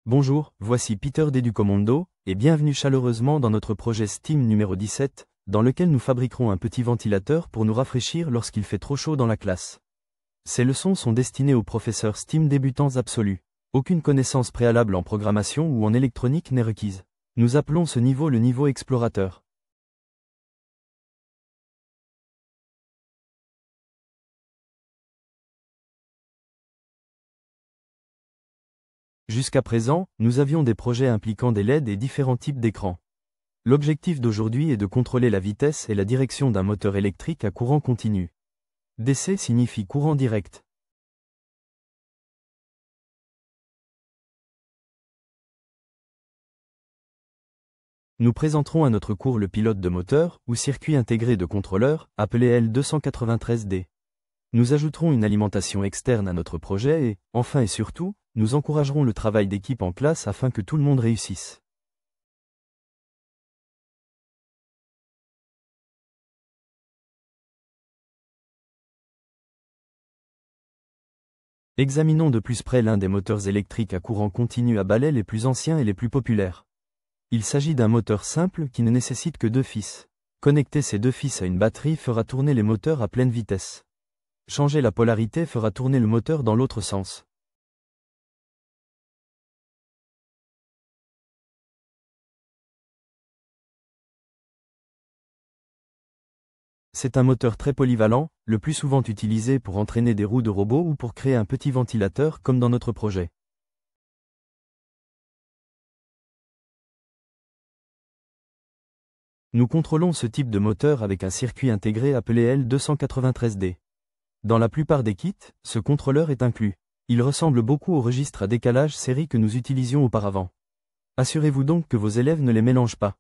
Bonjour, voici Peter d'Educomondo, et bienvenue chaleureusement dans notre projet STEAM numéro 17, dans lequel nous fabriquerons un petit ventilateur pour nous rafraîchir lorsqu'il fait trop chaud dans la classe. Ces leçons sont destinées aux professeurs STEAM débutants absolus. Aucune connaissance préalable en programmation ou en électronique n'est requise. Nous appelons ce niveau le niveau explorateur. Jusqu'à présent, nous avions des projets impliquant des LED et différents types d'écrans. L'objectif d'aujourd'hui est de contrôler la vitesse et la direction d'un moteur électrique à courant continu. DC signifie courant direct. Nous présenterons à notre cours le pilote de moteur, ou circuit intégré de contrôleur, appelé L293D. Nous ajouterons une alimentation externe à notre projet et, enfin et surtout, nous encouragerons le travail d'équipe en classe afin que tout le monde réussisse. Examinons de plus près l'un des moteurs électriques à courant continu à balai les plus anciens et les plus populaires. Il s'agit d'un moteur simple qui ne nécessite que 2 fils. Connecter ces 2 fils à une batterie fera tourner les moteurs à pleine vitesse. Changer la polarité fera tourner le moteur dans l'autre sens. C'est un moteur très polyvalent, le plus souvent utilisé pour entraîner des roues de robot ou pour créer un petit ventilateur comme dans notre projet. Nous contrôlons ce type de moteur avec un circuit intégré appelé L293D. Dans la plupart des kits, ce contrôleur est inclus. Il ressemble beaucoup au registre à décalage série que nous utilisions auparavant. Assurez-vous donc que vos élèves ne les mélangent pas.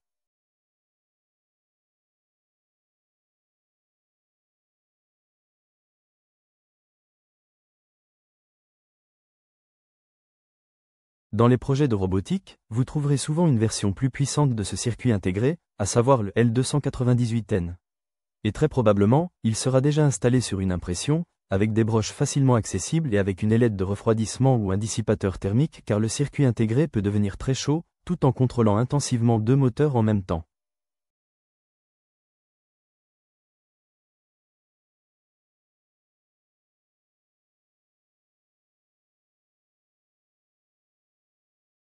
Dans les projets de robotique, vous trouverez souvent une version plus puissante de ce circuit intégré, à savoir le L298N. Et très probablement, il sera déjà installé sur une impression, avec des broches facilement accessibles et avec une ailette de refroidissement ou un dissipateur thermique car le circuit intégré peut devenir très chaud, tout en contrôlant intensivement 2 moteurs en même temps.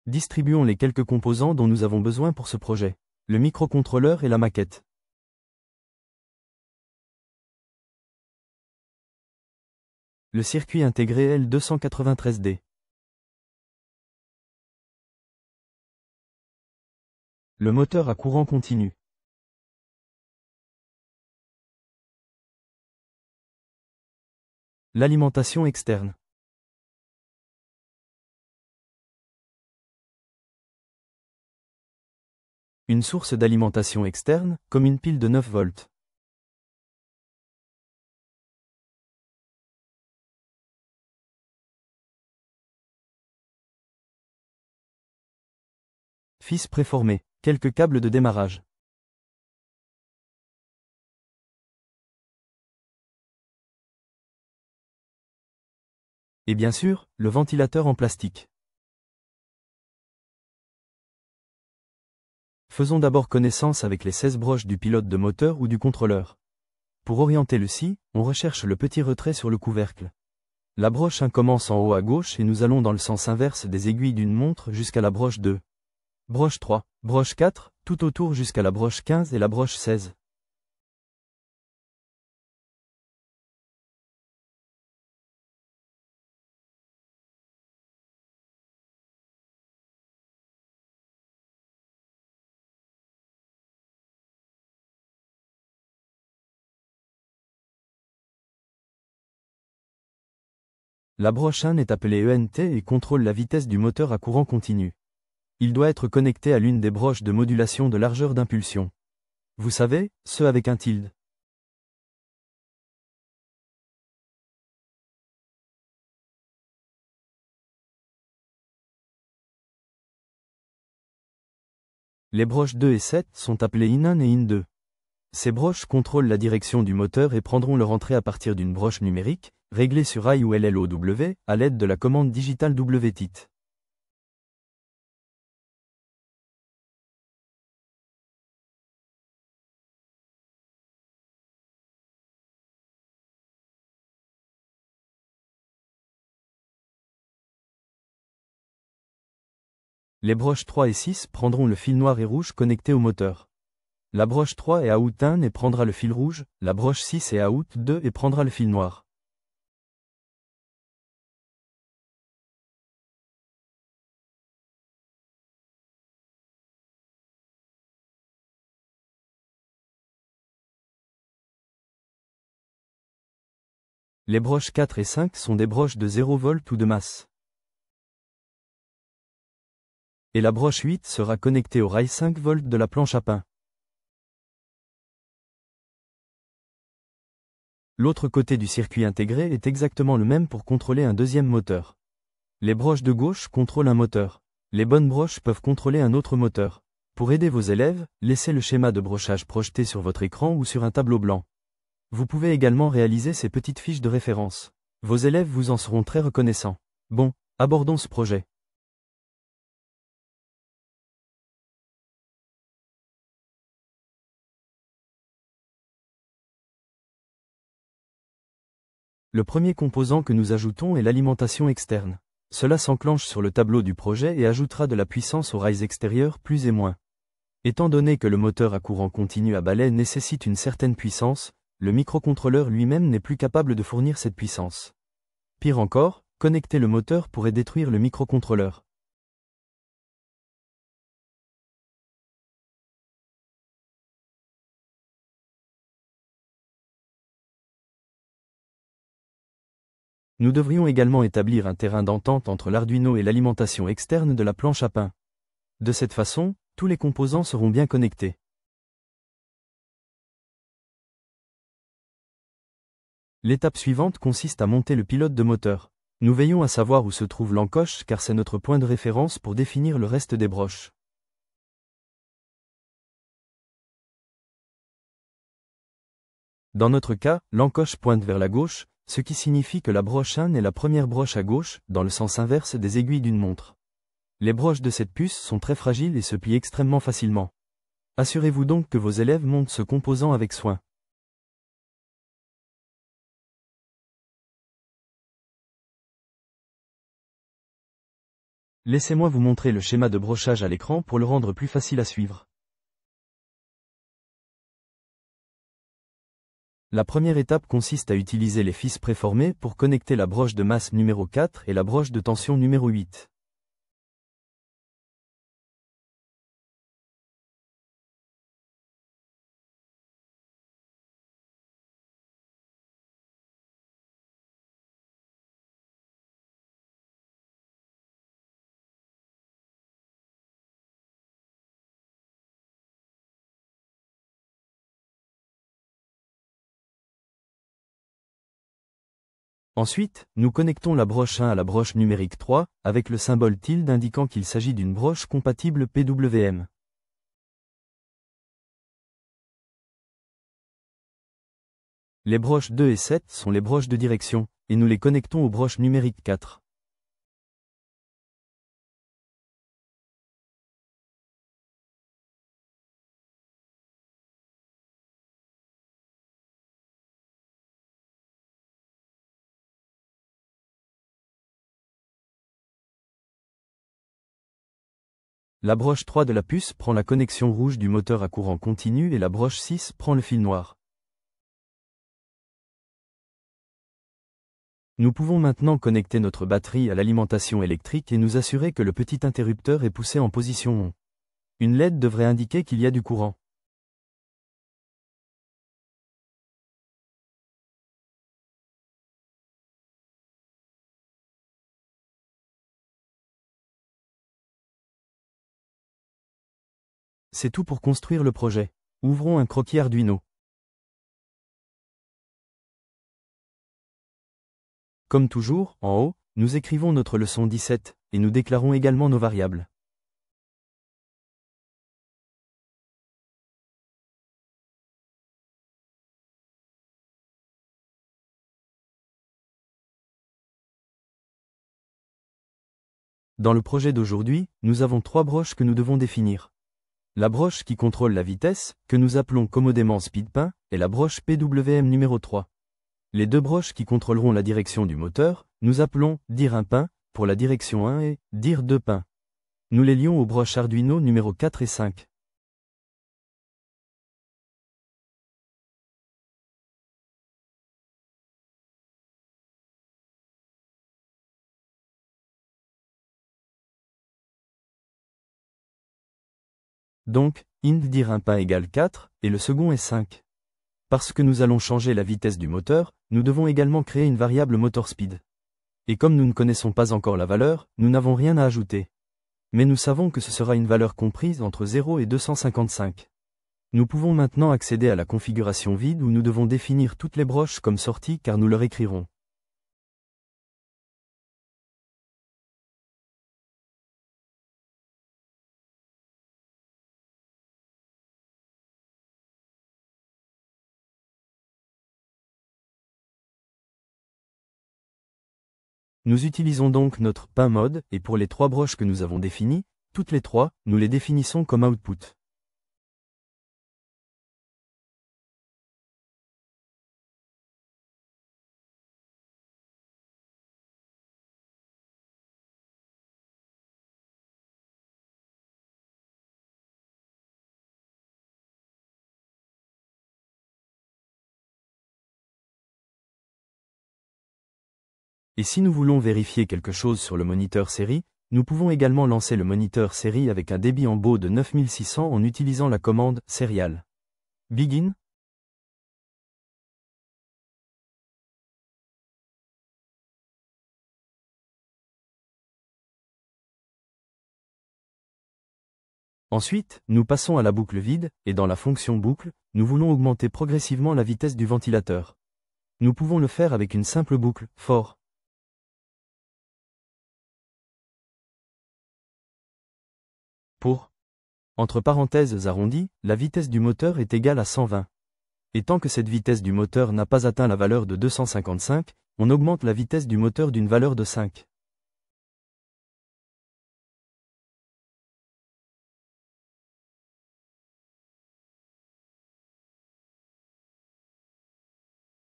Distribuons les quelques composants dont nous avons besoin pour ce projet. Le microcontrôleur et la maquette. Le circuit intégré L293D. Le moteur à courant continu. L'alimentation externe. Une source d'alimentation externe, comme une pile de 9 volts. Fils préformés, quelques câbles de démarrage. Et bien sûr, le ventilateur en plastique. Faisons d'abord connaissance avec les 16 broches du pilote de moteur ou du contrôleur. Pour orienter le scie, on recherche le petit retrait sur le couvercle. La broche 1 commence en haut à gauche et nous allons dans le sens inverse des aiguilles d'une montre jusqu'à la broche 2. Broche 3, broche 4, tout autour jusqu'à la broche 15 et la broche 16. La broche 1 est appelée ENT et contrôle la vitesse du moteur à courant continu. Il doit être connecté à l'une des broches de modulation de largeur d'impulsion. Vous savez, ceux avec un tilde. Les broches 2 et 7 sont appelées IN1 et IN2. Ces broches contrôlent la direction du moteur et prendront leur entrée à partir d'une broche numérique, réglée sur I ou LLOW, à l'aide de la commande digitale WTIT. Les broches 3 et 6 prendront le fil noir et rouge connecté au moteur. La broche 3 est out 1 et prendra le fil rouge, la broche 6 est out 2 et prendra le fil noir. Les broches 4 et 5 sont des broches de 0 volt ou de masse. Et la broche 8 sera connectée au rail 5 volts de la planche à pain. L'autre côté du circuit intégré est exactement le même pour contrôler un deuxième moteur. Les broches de gauche contrôlent un moteur. Les bonnes broches peuvent contrôler un autre moteur. Pour aider vos élèves, laissez le schéma de brochage projeté sur votre écran ou sur un tableau blanc. Vous pouvez également réaliser ces petites fiches de référence. Vos élèves vous en seront très reconnaissants. Bon, abordons ce projet. Le premier composant que nous ajoutons est l'alimentation externe. Cela s'enclenche sur le tableau du projet et ajoutera de la puissance aux rails extérieurs plus et moins. Étant donné que le moteur à courant continu à balai nécessite une certaine puissance, le microcontrôleur lui-même n'est plus capable de fournir cette puissance. Pire encore, connecter le moteur pourrait détruire le microcontrôleur. Nous devrions également établir un terrain d'entente entre l'Arduino et l'alimentation externe de la planche à pain. De cette façon, tous les composants seront bien connectés. L'étape suivante consiste à monter le pilote de moteur. Nous veillons à savoir où se trouve l'encoche car c'est notre point de référence pour définir le reste des broches. Dans notre cas, l'encoche pointe vers la gauche, ce qui signifie que la broche 1 est la première broche à gauche, dans le sens inverse des aiguilles d'une montre. Les broches de cette puce sont très fragiles et se plient extrêmement facilement. Assurez-vous donc que vos élèves montent ce composant avec soin. Laissez-moi vous montrer le schéma de brochage à l'écran pour le rendre plus facile à suivre. La première étape consiste à utiliser les fils préformés pour connecter la broche de masse numéro 4 et la broche de tension numéro 8. Ensuite, nous connectons la broche 1 à la broche numérique 3, avec le symbole tilde indiquant qu'il s'agit d'une broche compatible PWM. Les broches 2 et 7 sont les broches de direction, et nous les connectons aux broches numériques 4. La broche 3 de la puce prend la connexion rouge du moteur à courant continu et la broche 6 prend le fil noir. Nous pouvons maintenant connecter notre batterie à l'alimentation électrique et nous assurer que le petit interrupteur est poussé en position on. Une LED devrait indiquer qu'il y a du courant. C'est tout pour construire le projet. Ouvrons un croquis Arduino. Comme toujours, en haut, nous écrivons notre leçon 17, et nous déclarons également nos variables. Dans le projet d'aujourd'hui, nous avons 3 broches que nous devons définir. La broche qui contrôle la vitesse, que nous appelons commodément speedpin, est la broche PWM numéro 3. Les 2 broches qui contrôleront la direction du moteur, nous appelons dir 1 pin, pour la direction 1 et dir 2 pin. Nous les lions aux broches Arduino numéro 4 et 5. Donc, int dir un pain égale 4, et le second est 5. Parce que nous allons changer la vitesse du moteur, nous devons également créer une variable motor speed. Et comme nous ne connaissons pas encore la valeur, nous n'avons rien à ajouter. Mais nous savons que ce sera une valeur comprise entre 0 et 255. Nous pouvons maintenant accéder à la configuration vide où nous devons définir toutes les broches comme sorties car nous leur écrirons. Nous utilisons donc notre pain mode, et pour les 3 broches que nous avons définies, toutes les 3, nous les définissons comme output. Et si nous voulons vérifier quelque chose sur le moniteur série, nous pouvons également lancer le moniteur série avec un débit en baud de 9600 en utilisant la commande serial. Begin. Ensuite, nous passons à la boucle vide, et dans la fonction boucle, nous voulons augmenter progressivement la vitesse du ventilateur. Nous pouvons le faire avec une simple boucle for. Pour, entre parenthèses arrondies, la vitesse du moteur est égale à 120. Et tant que cette vitesse du moteur n'a pas atteint la valeur de 255, on augmente la vitesse du moteur d'une valeur de 5.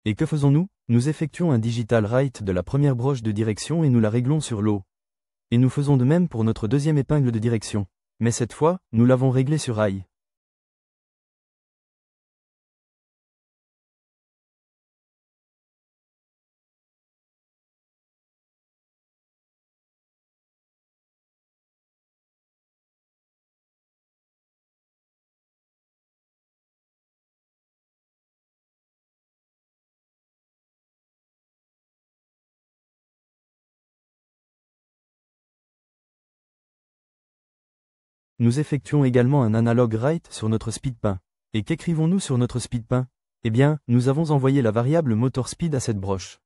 Et que faisons-nous? Nous effectuons un digital write de la première broche de direction et nous la réglons sur l'eau. Et nous faisons de même pour notre deuxième épingle de direction. Mais cette fois, nous l'avons réglé sur high. Nous effectuons également un analog write sur notre speedpin. Et qu'écrivons-nous sur notre speedpin? Eh bien, nous avons envoyé la variable motor speed à cette broche.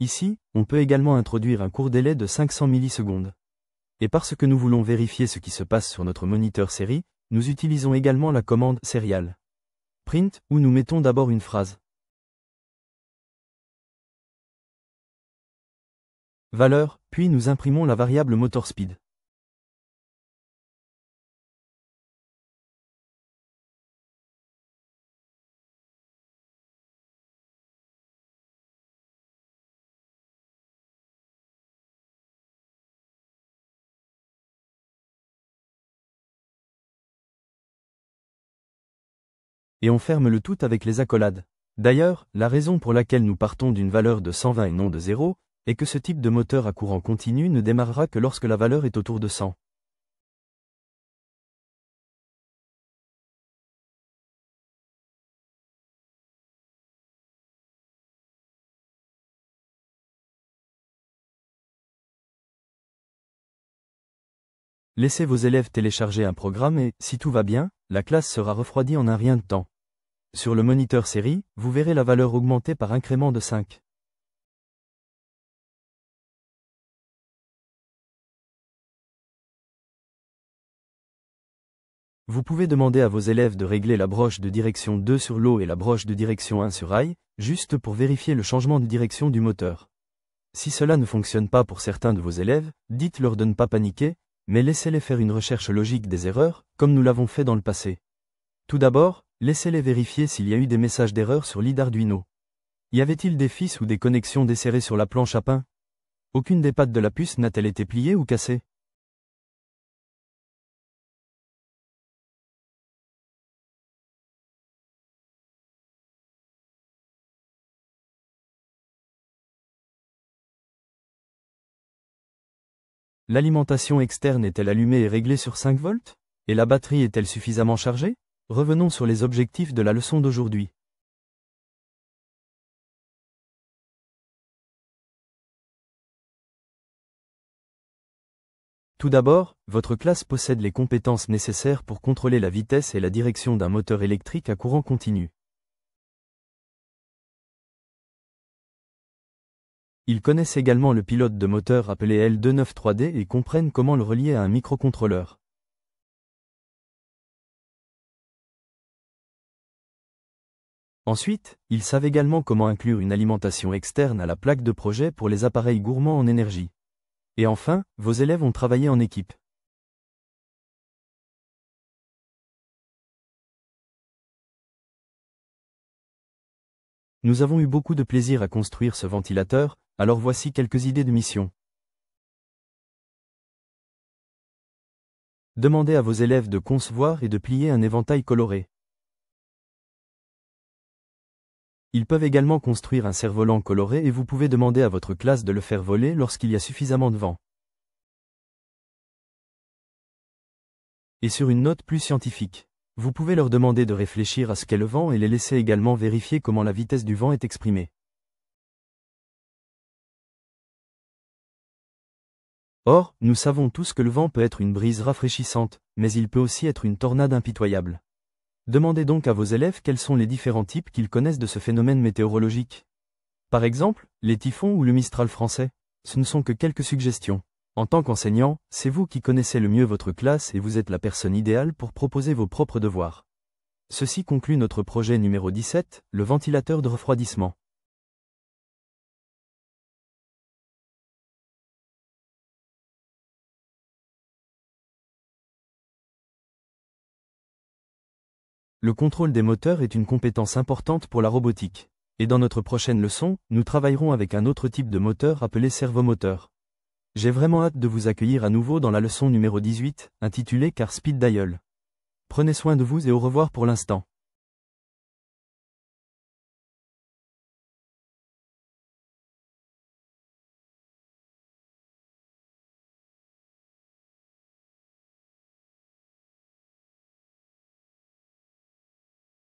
Ici, on peut également introduire un court délai de 500 millisecondes. Et parce que nous voulons vérifier ce qui se passe sur notre moniteur série, nous utilisons également la commande serial. Print, où nous mettons d'abord une phrase. Valeur, puis nous imprimons la variable motor speed. Et on ferme le tout avec les accolades. D'ailleurs, la raison pour laquelle nous partons d'une valeur de 120 et non de 0, est que ce type de moteur à courant continu ne démarrera que lorsque la valeur est autour de 100. Laissez vos élèves télécharger un programme et, si tout va bien, la classe sera refroidie en un rien de temps. Sur le moniteur série, vous verrez la valeur augmenter par incrément de 5. Vous pouvez demander à vos élèves de régler la broche de direction 2 sur low et la broche de direction 1 sur high, juste pour vérifier le changement de direction du moteur. Si cela ne fonctionne pas pour certains de vos élèves, dites-leur de ne pas paniquer, mais laissez-les faire une recherche logique des erreurs, comme nous l'avons fait dans le passé. Tout d'abord, laissez-les vérifier s'il y a eu des messages d'erreur sur l'IDE Arduino. Y avait-il des fils ou des connexions desserrées sur la planche à pain? Aucune des pattes de la puce n'a-t-elle été pliée ou cassée? L'alimentation externe est-elle allumée et réglée sur 5 volts? Et la batterie est-elle suffisamment chargée? Revenons sur les objectifs de la leçon d'aujourd'hui. Tout d'abord, votre classe possède les compétences nécessaires pour contrôler la vitesse et la direction d'un moteur électrique à courant continu. Ils connaissent également le pilote de moteur appelé L29-3D et comprennent comment le relier à un microcontrôleur. Ensuite, ils savent également comment inclure une alimentation externe à la plaque de projet pour les appareils gourmands en énergie. Et enfin, vos élèves ont travaillé en équipe. Nous avons eu beaucoup de plaisir à construire ce ventilateur, alors voici quelques idées de mission. Demandez à vos élèves de concevoir et de plier un éventail coloré. Ils peuvent également construire un cerf-volant coloré et vous pouvez demander à votre classe de le faire voler lorsqu'il y a suffisamment de vent. Et sur une note plus scientifique, vous pouvez leur demander de réfléchir à ce qu'est le vent et les laisser également vérifier comment la vitesse du vent est exprimée. Or, nous savons tous que le vent peut être une brise rafraîchissante, mais il peut aussi être une tornade impitoyable. Demandez donc à vos élèves quels sont les différents types qu'ils connaissent de ce phénomène météorologique. Par exemple, les typhons ou le Mistral français. Ce ne sont que quelques suggestions. En tant qu'enseignant, c'est vous qui connaissez le mieux votre classe et vous êtes la personne idéale pour proposer vos propres devoirs. Ceci conclut notre projet numéro 17, le ventilateur de refroidissement. Le contrôle des moteurs est une compétence importante pour la robotique. Et dans notre prochaine leçon, nous travaillerons avec un autre type de moteur appelé servomoteur. J'ai vraiment hâte de vous accueillir à nouveau dans la leçon numéro 18, intitulée Car Speed Dial. Prenez soin de vous et au revoir pour l'instant.